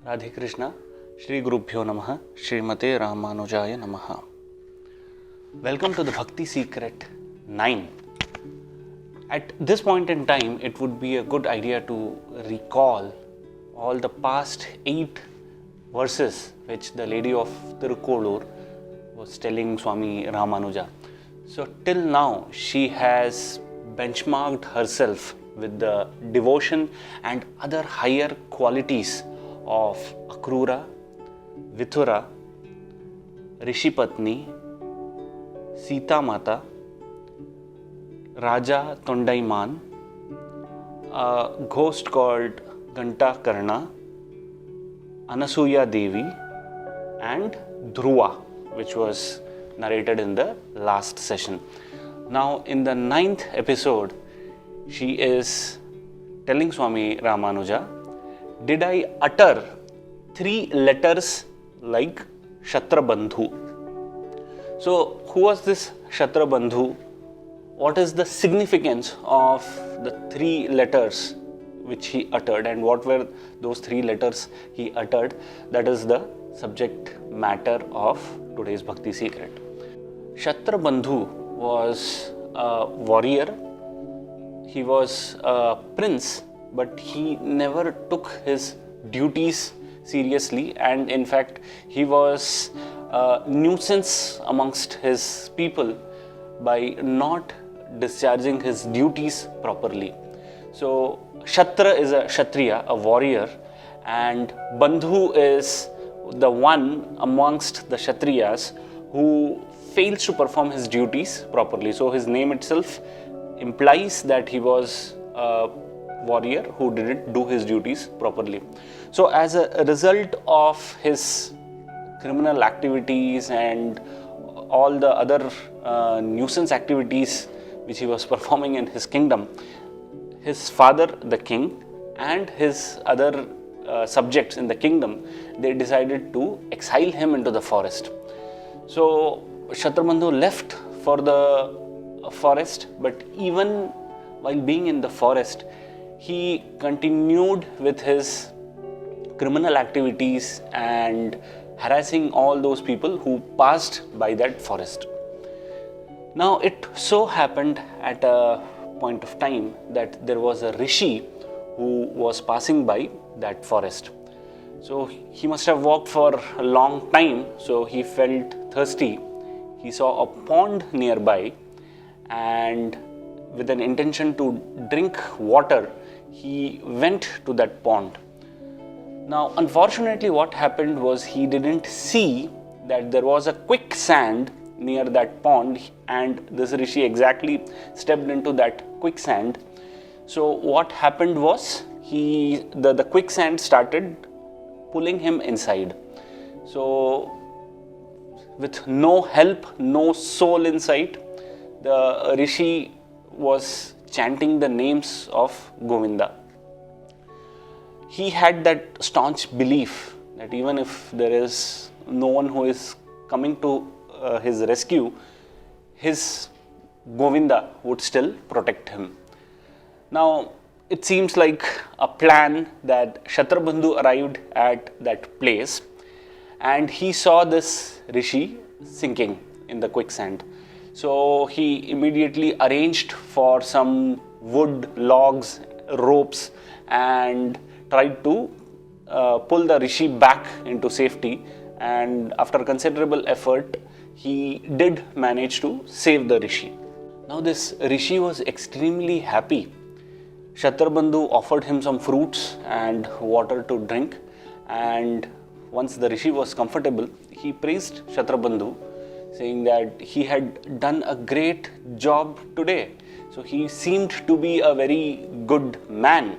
Radhe Krishna, Shri Gurubhyo Namaha, Srimate Ramanujaya Namaha. Welcome to the Bhakti Secret 9. At this point in time, it would be a good idea to recall all the past 8 verses which the lady of Tirukolur was telling Swami Ramanuja. So till now, she has benchmarked herself with the devotion and other higher qualities of Akrura, Vithura, Rishipatni, Sita Mata, Raja Tondaiman, a ghost called Ganta Karna, Anasuya Devi, and Dhruva, which was narrated in the last session. Now, in the 9th episode, she is telling Swami Ramanuja, did I utter 3 letters like Shatrabandhu? So, who was this Shatrabandhu? What is the significance of the 3 letters which he uttered, and what were those 3 letters he uttered? That is the subject matter of today's Bhakti Secret. Shatrabandhu was a warrior. He was a prince, but he never took his duties seriously, and in fact he was a nuisance amongst his people by not discharging his duties properly. So Shatra is a Kshatriya, a warrior, and Bandhu is the one amongst the Kshatriyas who fails to perform his duties properly. So his name itself implies that he was a warrior who didn't do his duties properly. So as a result of his criminal activities and all the other nuisance activities which he was performing in his kingdom, his father, the king, and his other subjects in the kingdom, they decided to exile him into the forest. So Shatrabandhu left for the forest, but even while being in the forest, he continued with his criminal activities and harassing all those people who passed by that forest. Now, it so happened at a point of time that there was a rishi who was passing by that forest. So he must have walked for a long time, so he felt thirsty. He saw a pond nearby, and with an intention to drink water, he went to that pond. Now, unfortunately, what happened was he didn't see that there was a quicksand near that pond, and this rishi exactly stepped into that quicksand. So what happened was the quicksand started pulling him inside. So with no help, no soul in sight, the rishi was chanting the names of Govinda. He had that staunch belief that even if there is no one who is coming to his rescue, his Govinda would still protect him. Now, it seems like a plan that Shatrabandhu arrived at that place, and he saw this rishi sinking in the quicksand. So he immediately arranged for some wood, logs, ropes, and tried to pull the rishi back into safety. And after considerable effort, he did manage to save the rishi. Now this rishi was extremely happy. Shatrabandhu offered him some fruits and water to drink, and once the rishi was comfortable, he praised Shatrabandhu, saying that he had done a great job today. So he seemed to be a very good man.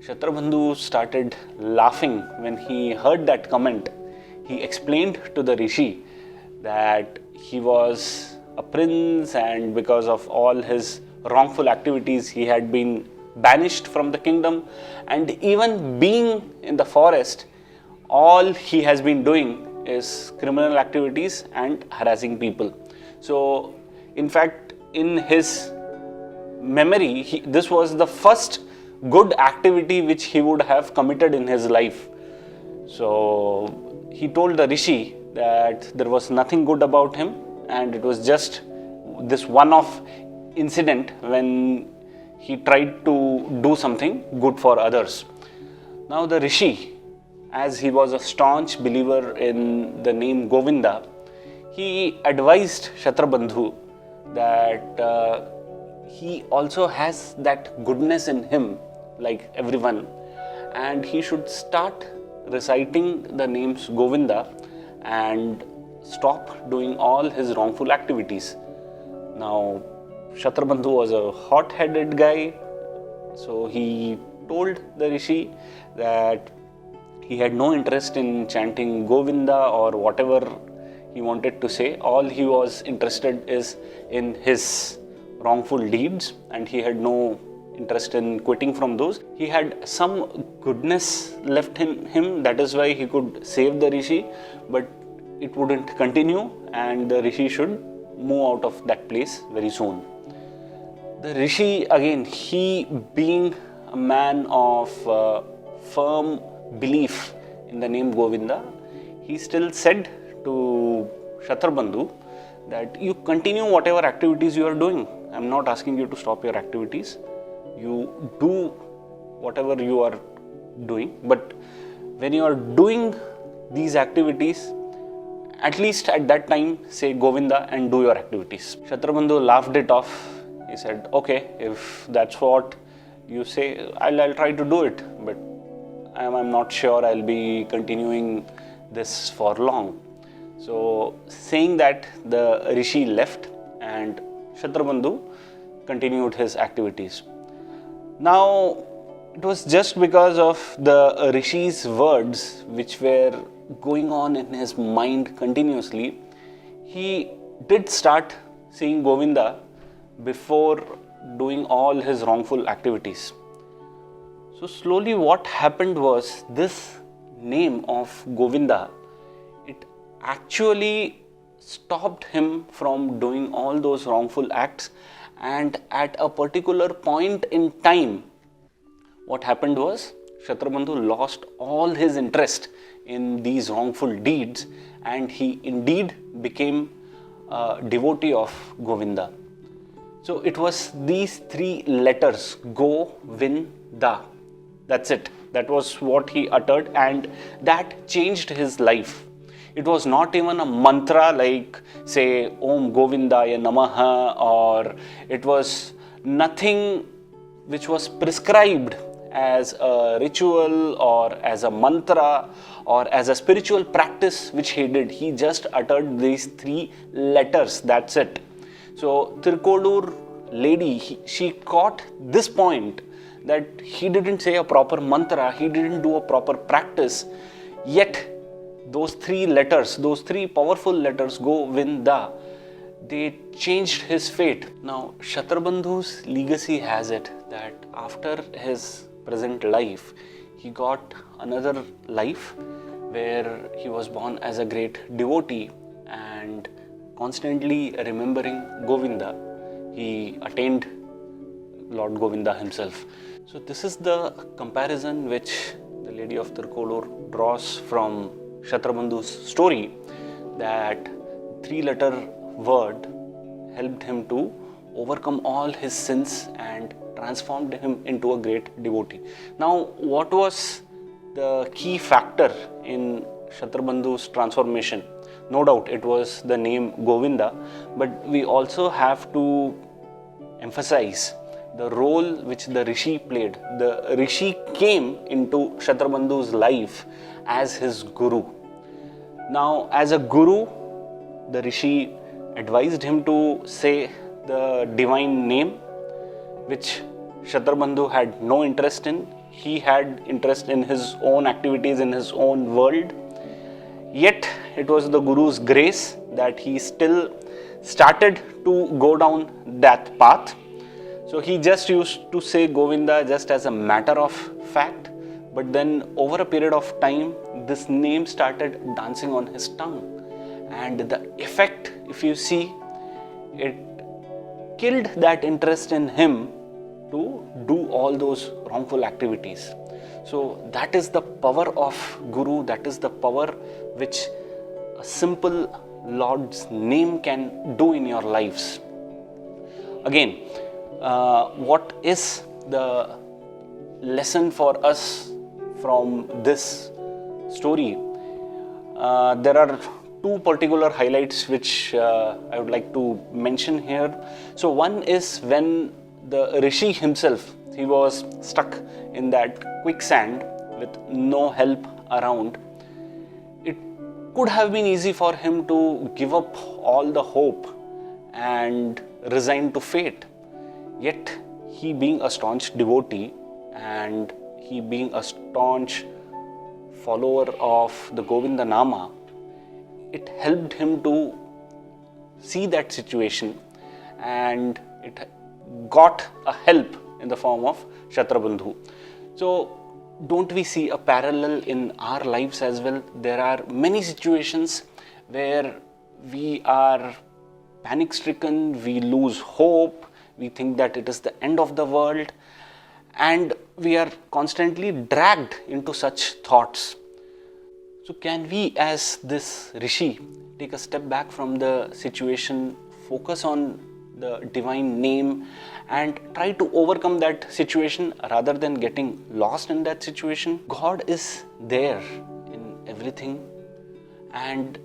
Shatrabandhu started laughing when he heard that comment. He explained to the rishi that he was a prince, and because of all his wrongful activities, he had been banished from the kingdom, and even being in the forest, all he has been doing is criminal activities and harassing people. So in fact, in his memory, this was the first good activity which he would have committed in his life. So he told the Rishi that there was nothing good about him, and it was just this one-off incident when he tried to do something good for others. Now the Rishi, as he was a staunch believer in the name Govinda, he advised Shatrabandhu that he also has that goodness in him like everyone, and he should start reciting the names Govinda and stop doing all his wrongful activities. Now Shatrabandhu was a hot-headed guy, so he told the Rishi that he had no interest in chanting Govinda or whatever he wanted to say. All he was interested is in his wrongful deeds, and he had no interest in quitting from those. He had some goodness left in him, that is why he could save the Rishi, but it wouldn't continue, and the Rishi should move out of that place very soon. The Rishi, again, he being a man of firm belief in the name Govinda, he still said to Shatrabandhu that you continue whatever activities you are doing. I am not asking you to stop your activities. You do whatever you are doing, but when you are doing these activities, at least at that time say Govinda and do your activities. Shatrabandhu laughed it off. He said, okay, if that's what you say, I'll try to do it, but I'm not sure I'll be continuing this for long. So saying that, the Rishi left and Shatrabandhu continued his activities. Now it was just because of the Rishi's words which were going on in his mind continuously, he did start saying Govinda before doing all his wrongful activities. So slowly what happened was, this name of Govinda, it actually stopped him from doing all those wrongful acts, and at a particular point in time, what happened was Shatrabandhu lost all his interest in these wrongful deeds, and he indeed became a devotee of Govinda. So it was these three letters, Govinda. That's it. That was what he uttered, and that changed his life. It was not even a mantra like, say, Om Govindaya Namaha, or it was nothing which was prescribed as a ritual or as a mantra or as a spiritual practice which he did. He just uttered these three letters. That's it. So Tirkodur lady, she caught this point that he didn't say a proper mantra, he didn't do a proper practice, yet those three letters, those three powerful letters, Govinda, they changed his fate. Now Shatrabandhu's legacy has it that after his present life, he got another life where he was born as a great devotee, and constantly remembering Govinda, he attained Lord Govinda himself. So this is the comparison which the Lady of Tirkodur draws from Shatrabandhu's story, that three-letter word helped him to overcome all his sins and transformed him into a great devotee. Now, what was the key factor in Shatrabandhu's transformation? No doubt it was the name Govinda, but we also have to emphasize the role which the Rishi played. The Rishi came into Shatrabandhu's life as his guru. Now, as a guru, the Rishi advised him to say the divine name, which Shatrabandhu had no interest in. He had interest in his own activities, in his own world. Yet, it was the Guru's grace that he still started to go down that path. So he just used to say Govinda just as a matter of fact, but then over a period of time, this name started dancing on his tongue. And the effect, if you see, it killed that interest in him to do all those wrongful activities. So that is the power of Guru, that is the power which a simple Lord's name can do in your lives. Again, what is the lesson for us from this story? There are two particular highlights which I would like to mention here. So one is when the Rishi himself, he was stuck in that quicksand with no help around. It could have been easy for him to give up all the hope and resign to fate. Yet he, being a staunch devotee and he being a staunch follower of the Govinda Nama, it helped him to see that situation, and it got a help in the form of Kshatrabandhu. So don't we see a parallel in our lives as well? There are many situations where we are panic stricken, we lose hope, we think that it is the end of the world, and we are constantly dragged into such thoughts. So can we, as this Rishi, take a step back from the situation, focus on the divine name and try to overcome that situation rather than getting lost in that situation? God is there in everything, and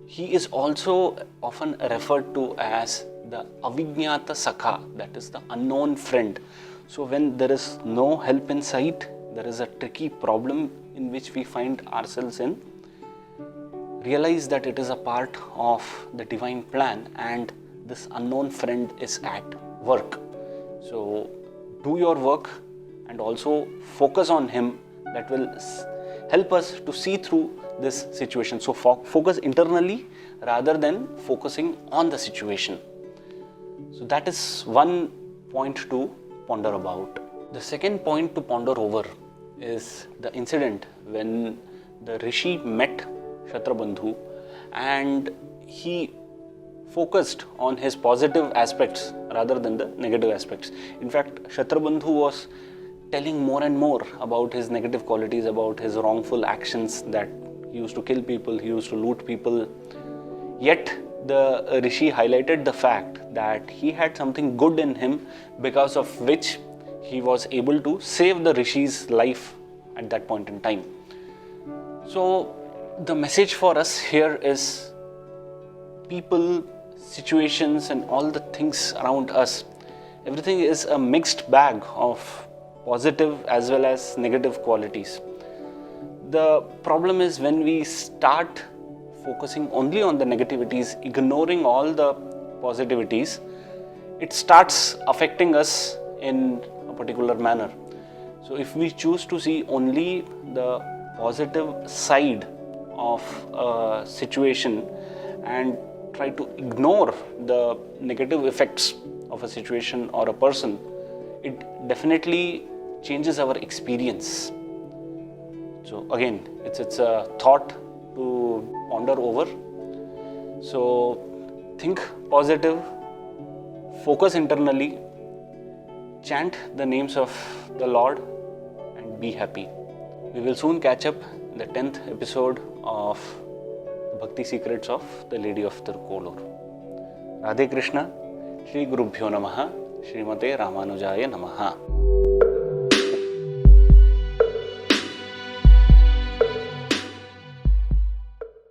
He is also often referred to as the Avijñata Sakha, that is the unknown friend. So when there is no help in sight, there is a tricky problem in which we find ourselves in, realize that it is a part of the divine plan and this unknown friend is at work. So do your work and also focus on Him. That will help us to see through this situation. So focus internally rather than focusing on the situation. So that is one point to ponder about. The second point to ponder over is the incident when the Rishi met Kshatrabandhu and he focused on his positive aspects rather than the negative aspects. In fact, Kshatrabandhu was telling more and more about his negative qualities, about his wrongful actions, that he used to kill people, he used to loot people. Yet the Rishi highlighted the fact that he had something good in him, because of which he was able to save the Rishi's life at that point in time. So the message for us here is people, situations and all the things around us, everything is a mixed bag of positive as well as negative qualities. The problem is when we start focusing only on the negativities, ignoring all the positivities, it starts affecting us in a particular manner. So if we choose to see only the positive side of a situation and try to ignore the negative effects of a situation or a person, it definitely changes our experience. So again, it's a thought to ponder over. So think positive, focus internally, chant the names of the Lord and be happy. We will soon catch up in the 10th episode of Bhakti Secrets of the Lady of Tirkolur. Radhe Krishna, Shri Gurubhyo Namaha, Srimate Ramanujaya Namaha.